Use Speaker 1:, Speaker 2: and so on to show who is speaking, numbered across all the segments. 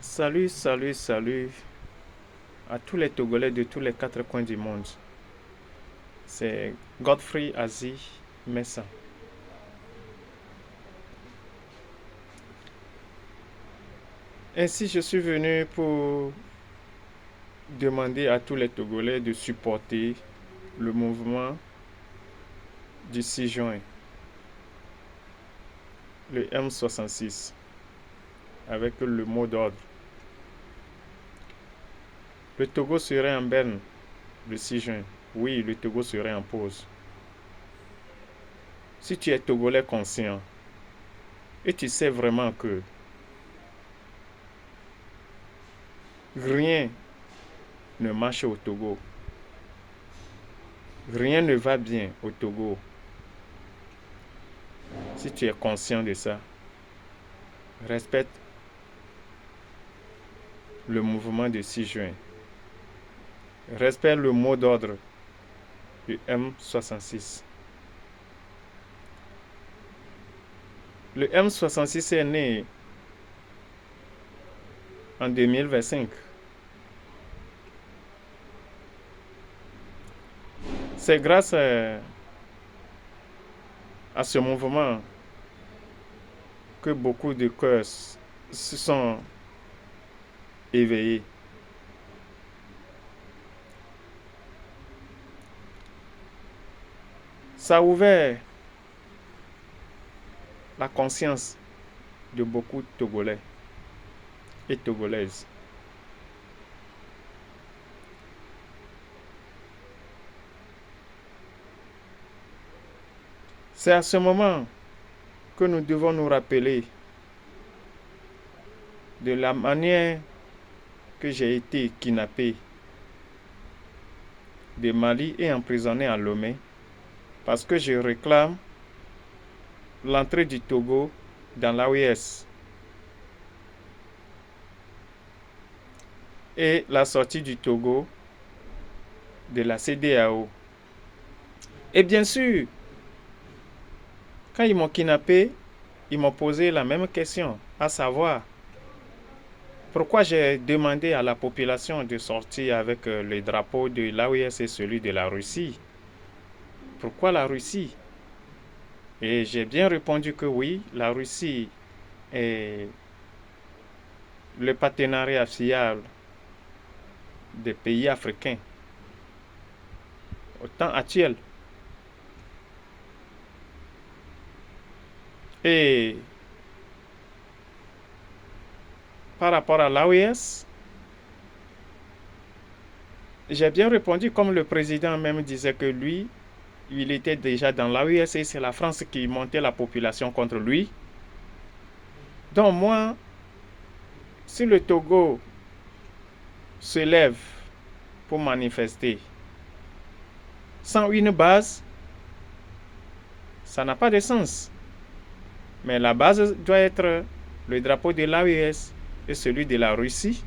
Speaker 1: Salut, salut, salut à tous les Togolais de tous les quatre coins du monde. C'est Godfrey Azi Messa. Ainsi, je suis venu pour demander à tous les Togolais de supporter le mouvement du 6 juin, le M66, avec le mot d'ordre. Le Togo serait en berne le 6 juin. Oui, le Togo serait en pause. Si tu es Togolais conscient et tu sais vraiment que rien ne marche au Togo, rien ne va bien au Togo, si tu es conscient de ça, respecte le mouvement du 6 juin. Respecte le mot d'ordre du M66. Le M66 est né en 2025. C'est grâce à ce mouvement que beaucoup de cœurs se sont éveillés. Ça a ouvert la conscience de beaucoup de Togolais et Togolaises. C'est à ce moment que nous devons nous rappeler de la manière que j'ai été kidnappé de Mali et emprisonné à Lomé parce que je réclame l'entrée du Togo dans l'AOS et la sortie du Togo de la CEDEAO. Et bien sûr, quand ils m'ont kidnappé, ils m'ont posé la même question, à savoir pourquoi j'ai demandé à la population de sortir avec le drapeau de l'AOS et celui de la Russie. Pourquoi la Russie? Et j'ai bien répondu que oui, la Russie est le partenariat fiable des pays africains au temps actuel. Et par rapport à l'AOS, j'ai bien répondu comme le président même disait que lui, il était déjà dans l'AOS et c'est la France qui montait la population contre lui. Donc moi, si le Togo se lève pour manifester sans une base, ça n'a pas de sens. Mais la base doit être le drapeau de l'AES et celui de la Russie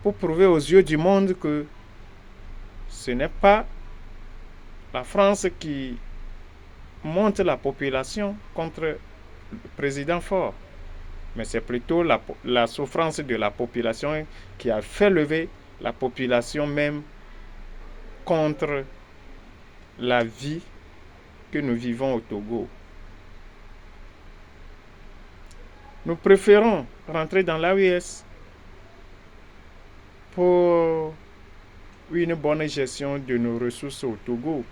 Speaker 1: pour prouver aux yeux du monde que ce n'est pas la France qui monte la population contre le président fort, mais c'est plutôt la souffrance de la population qui a fait lever la population même contre la vie que nous vivons au Togo. Nous préférons rentrer dans l'AES pour une bonne gestion de nos ressources au Togo.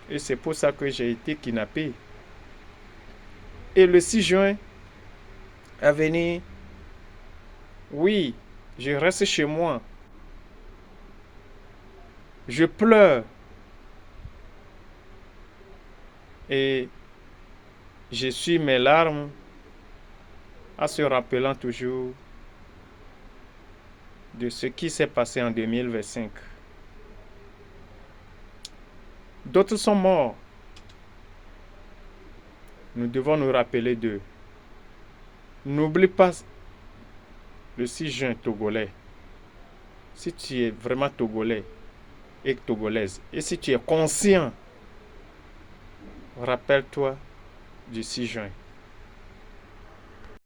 Speaker 1: Et c'est pour ça que j'ai été kidnappé. Et le 6 juin à venir, oui, je reste chez moi. Je pleure. Et je suis mes larmes en se rappelant toujours de ce qui s'est passé en 2025. D'autres sont morts. Nous devons nous rappeler d'eux. N'oublie pas le 6 juin togolais. Si tu es vraiment togolais et togolaise, et si tu es conscient, rappelle-toi du 6 juin.